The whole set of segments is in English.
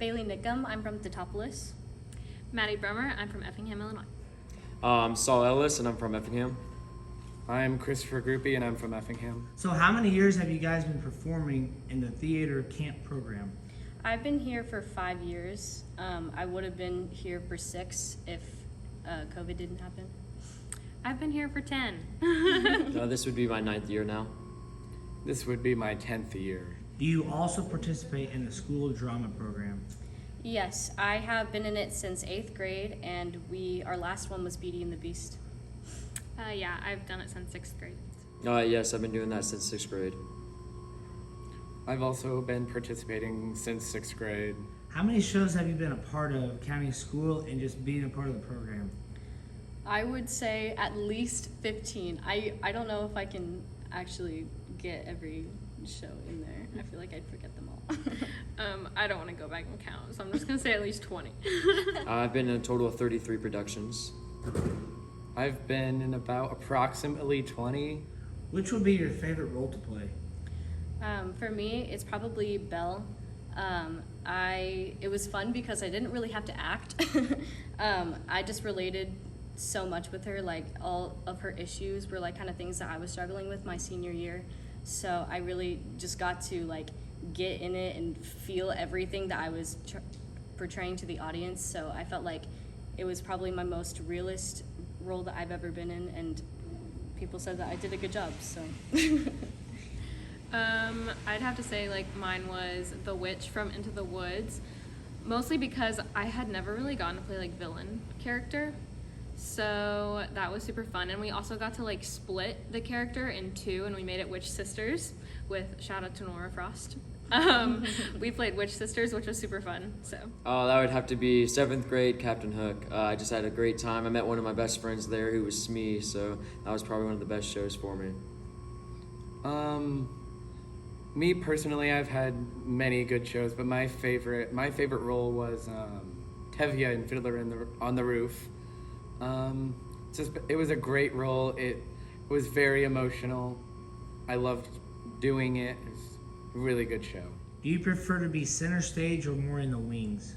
Niccum, I'm from Tetopolis. Mady Brummer, I'm from Effingham, Illinois. I'm Saul Ellis, and I'm from Effingham. I'm Christopher Grupe, and I'm from Effingham. So how many years have you guys been performing in the theater camp program? I've been here for 5 years. I would have been here for 6 if COVID didn't happen. I've been here for 10. This would be my 9th year now. This would be my 10th year. Do you also participate in the school drama program? Yes, I have been in it since 8th grade, and our last one was Beauty and the Beast. Yeah, I've done it since 6th grade. Yes, I've been doing that since 6th grade. I've also been participating since 6th grade. How many shows have you been a part of counting school and just being a part of the program? I would say at least 15. I don't know if I can actually get every show in there. I feel like I'd forget them all. I don't want to go back and count, so I'm just going to say at least 20. I've been in a total of 33 productions. I've been in about approximately 20. Which would be your favorite role to play? For me, it's probably Belle. It was fun because I didn't really have to act. I just related so much with her. Like, all of her issues were like kind of things that I was struggling with my senior year. So I really just got to like get in it and feel everything that I was portraying to the audience. So I felt like it was probably my most realist role that I've ever been in, and people said that I did a good job, so. I'd have to say like mine was the witch from Into the Woods, mostly because I had never really gotten to play like villain character, so that was super fun. And we also got to like split the character in 2, and we made it Witch Sisters, with shout out to Nora Frost. We played Witch Sisters, which was super fun. So That would have to be 7th grade Captain Hook. I just had a great time. I met one of my best friends there who was Smee, so that was probably one of the best shows for me. Me personally, I've had many good shows, but my favorite role was Tevye in Fiddler on the Roof. It was a great role. It was very emotional. I loved doing it. It was a really good show. Do you prefer to be center stage or more in the wings?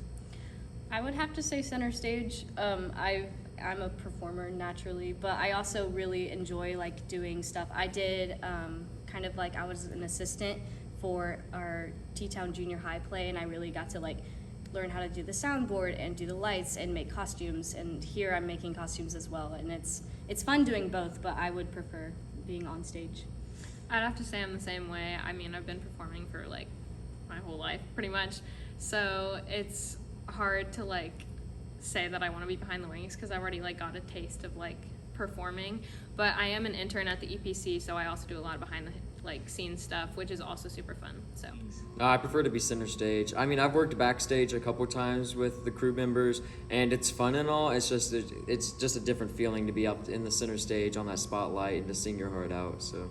I would have to say center stage. I'm a performer naturally, but I also really enjoy like doing stuff. I did kind of like I was an assistant for our T-Town Junior High play, and I really got to like learn how to do the soundboard and do the lights and make costumes. And here I'm making costumes as well, and it's fun doing both. But I would prefer being on stage. I'd have to say I'm the same way. I mean, I've been performing for like my whole life pretty much, so it's hard to like say that I want to be behind the wings because I've already like got a taste of like performing. But I am an intern at the EPC, so I also do a lot of behind the like scene stuff, which is also super fun. So I prefer to be center stage. I mean, I've worked backstage a couple times with the crew members, and it's fun and all. It's just a different feeling to be up in the center stage on that spotlight and to sing your heart out. So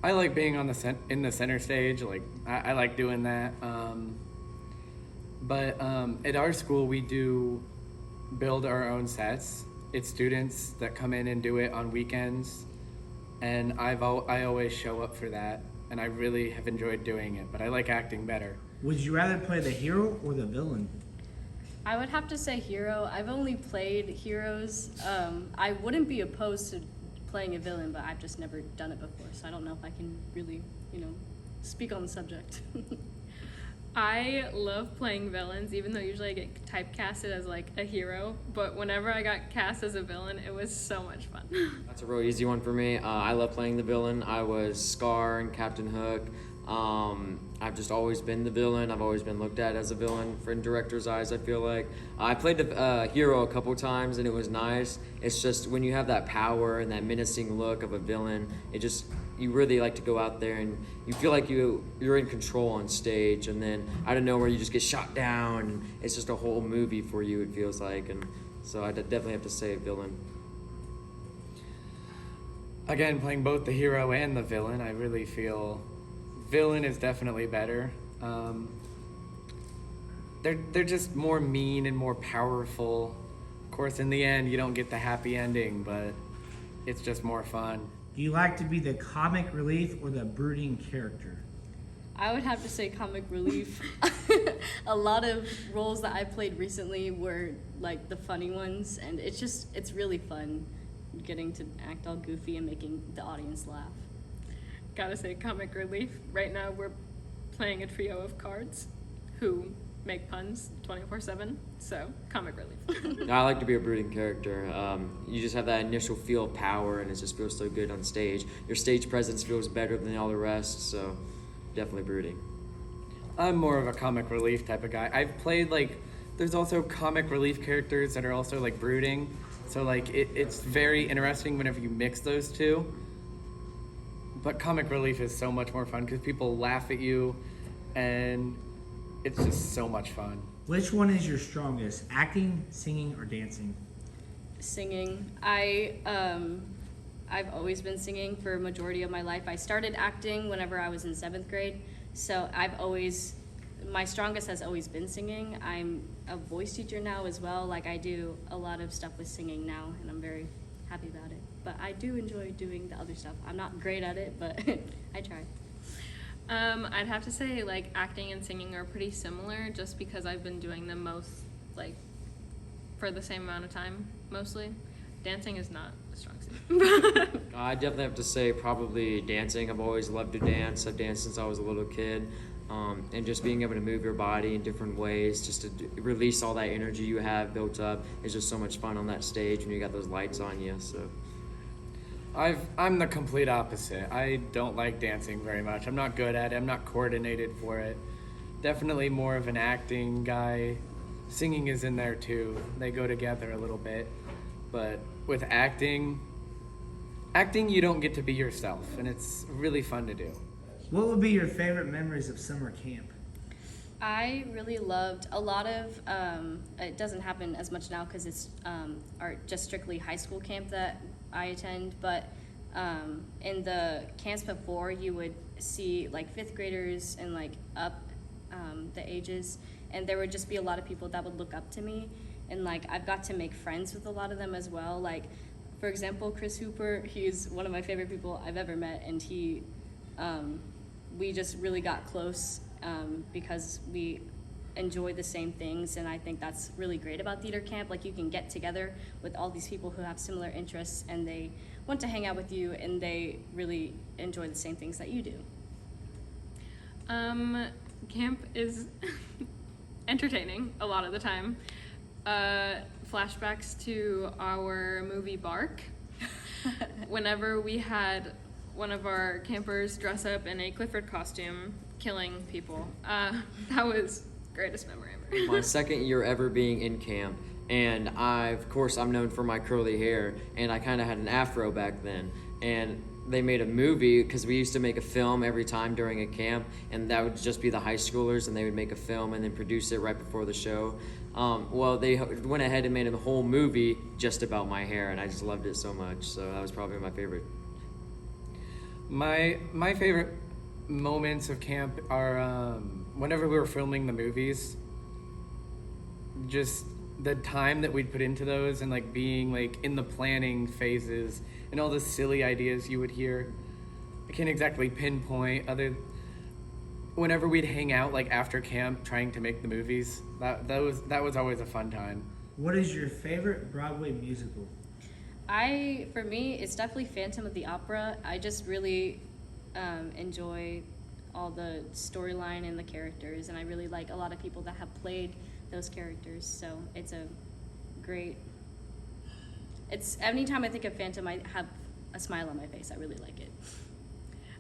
I like being in the center stage. Like I like doing that. But at our school, we do build our own sets. It's students that come in and do it on weekends, and I always show up for that, and I really have enjoyed doing it, but I like acting better. Would you rather play the hero or the villain? I would have to say hero. I've only played heroes. I wouldn't be opposed to playing a villain, but I've just never done it before, so I don't know if I can really, speak on the subject. I love playing villains, even though usually I get typecasted as like a hero, but whenever I got cast as a villain, it was so much fun. that's a real easy one for me. I love playing the villain. I was Scar and Captain Hook. I've just always been the villain. I've always been looked at as a villain in director's eyes, I feel like. I played the hero a couple times, and it was nice. It's just when you have that power and that menacing look of a villain, you really like to go out there and you feel like you're in control on stage, and then out of nowhere you just get shot down, and it's just a whole movie for you, it feels like. And so I definitely have to say a villain. Again, playing both the hero and the villain, I really feel villain is definitely better. They're just more mean and more powerful. Of course, in the end, you don't get the happy ending, but it's just more fun. Do you like to be the comic relief or the brooding character? I would have to say comic relief. a lot of roles that I played recently were like the funny ones, and it's really fun getting to act all goofy and making the audience laugh. Gotta say, comic relief. Right now, we're playing a trio of cards who make puns 24/7. So, comic relief. I like to be a brooding character. You just have that initial feel of power, and it just feels so good on stage. Your stage presence feels better than all the rest, so definitely brooding. I'm more of a comic relief type of guy. I've played there's also comic relief characters that are also like brooding. So it's very interesting whenever you mix those two. But comic relief is so much more fun because people laugh at you, and it's just so much fun. Which one is your strongest? Acting, singing, or dancing? Singing. I've always been singing for a majority of my life. I started acting whenever I was in 7th grade, so my strongest has always been singing. I'm a voice teacher now as well. Like, I do a lot of stuff with singing now, and I'm very happy about it. But I do enjoy doing the other stuff. I'm not great at it, but I try. I'd have to say, like, acting and singing are pretty similar just because I've been doing them most, like, for the same amount of time, mostly. Dancing is not a strong suit. I definitely have to say probably dancing. I've always loved to dance. I've danced since I was a little kid. And just being able to move your body in different ways, just to release all that energy you have built up is just so much fun on that stage when you got those lights on you. So I'm the complete opposite. I don't like dancing very much. I'm not good at it. I'm not coordinated for it. Definitely more of an acting guy. Singing is in there too. They go together a little bit. But with acting you don't get to be yourself, and it's really fun to do. What would be your favorite memories of summer camp? I really loved a lot of, it doesn't happen as much now because it's just strictly high school camp that I attend, but in the camps before, you would see like 5th graders and like up the ages, and there would just be a lot of people that would look up to me, and like I've got to make friends with a lot of them as well. Like, for example, Chris Hooper, he's one of my favorite people I've ever met, and we just really got close because we enjoy the same things, and I think that's really great about theater camp. Like, you can get together with all these people who have similar interests, and they want to hang out with you, and they really enjoy the same things that you do. Camp is entertaining a lot of the time. Flashbacks to our movie Bark. Whenever we had one of our campers dress up in a Clifford costume, killing people. That was greatest memory ever. My second year ever being in camp, and of course I'm known for my curly hair, and I kind of had an afro back then, and they made a movie because we used to make a film every time during a camp, and that would just be the high schoolers, and they would make a film and then produce it right before the show. Well, they went ahead and made a whole movie just about my hair, and I just loved it so much, so that was probably my favorite. My favorite moments of camp are whenever we were filming the movies. Just the time that we'd put into those, and like being like in the planning phases and all the silly ideas you would hear. I can't exactly pinpoint whenever we'd hang out like after camp trying to make the movies. That was always a fun time. What is your favorite Broadway musical? For me, it's definitely Phantom of the Opera. I just really enjoy all the storyline and the characters, and I really like a lot of people that have played those characters, so it's anytime I think of Phantom, I have a smile on my face. I really like it.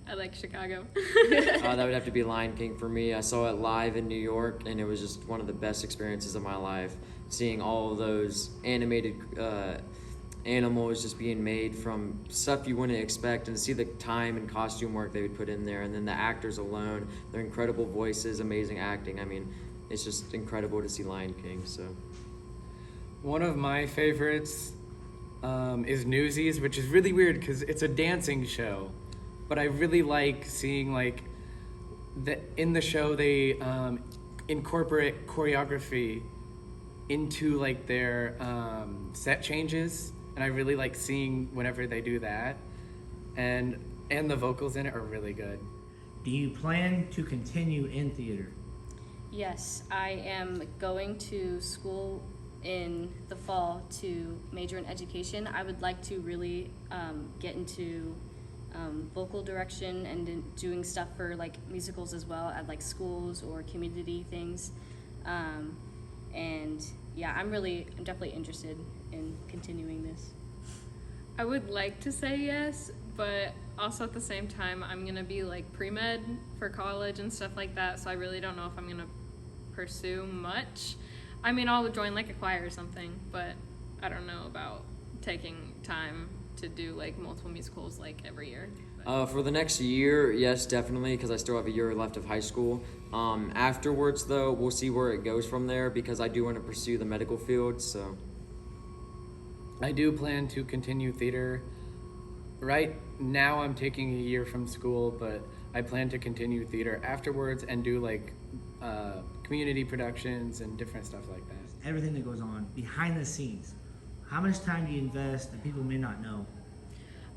I like Chicago. That would have to be Lion King for me. I saw it live in New York, and it was just one of the best experiences of my life. Seeing all of those animated animals just being made from stuff you wouldn't expect, and to see the time and costume work they would put in there, and then the actors alone, their incredible voices, amazing acting. I mean, it's just incredible to see Lion King. So one of my favorites is Newsies, which is really weird because it's a dancing show, but I really like seeing like in the show they incorporate choreography into like their set changes, and I really like seeing whenever they do that, and the vocals in it are really good. Do you plan to continue in theater? Yes, I am going to school in the fall to major in education. I would like to really get into vocal direction and doing stuff for like musicals as well at like schools or community things. And yeah, I'm definitely interested in continuing this. I would like to say yes, but also at the same time, I'm gonna be like pre-med for college and stuff like that, so I really don't know if I'm gonna pursue much. I mean, I'll join like a choir or something, but I don't know about taking time to do like multiple musicals like every year. For the next year, yes, definitely, because I still have a year left of high school. Afterwards, though, we'll see where it goes from there, because I do want to pursue the medical field, so. I do plan to continue theater. Right now I'm taking a year from school, but I plan to continue theater afterwards and do like community productions and different stuff like that. Everything that goes on behind the scenes. How much time do you invest that people may not know?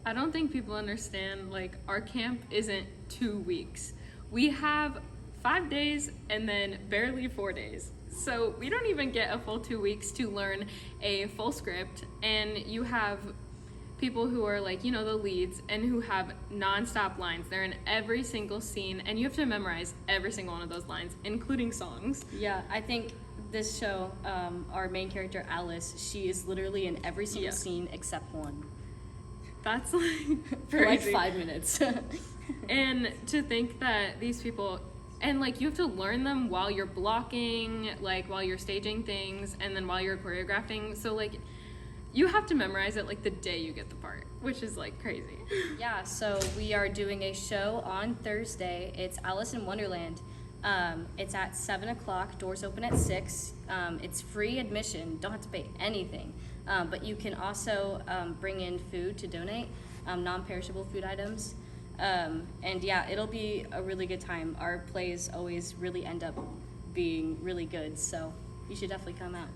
I don't think people understand, like, our camp isn't 2 weeks. We have 5 days and then barely 4 days. So we don't even get a full 2 weeks to learn a full script, and you have people who are like, you know, the leads and who have non-stop lines. They're in every single scene, and you have to memorize every single one of those lines, including songs. Yeah, I think this show, our main character Ellis, she is literally in every single scene except one. That's like For like crazy. 5 minutes. And to think that these people, and like you have to learn them while you're blocking, like while you're staging things, and then while you're choreographing. So like you have to memorize it like the day you get the part, which is like crazy. Yeah, so we are doing a show on Thursday. It's Alice in Wonderland. It's at 7 o'clock, doors open at 6. It's free admission, don't have to pay anything. But you can also bring in food to donate, non-perishable food items. And yeah, it'll be a really good time. Our plays always really end up being really good, so you should definitely come out.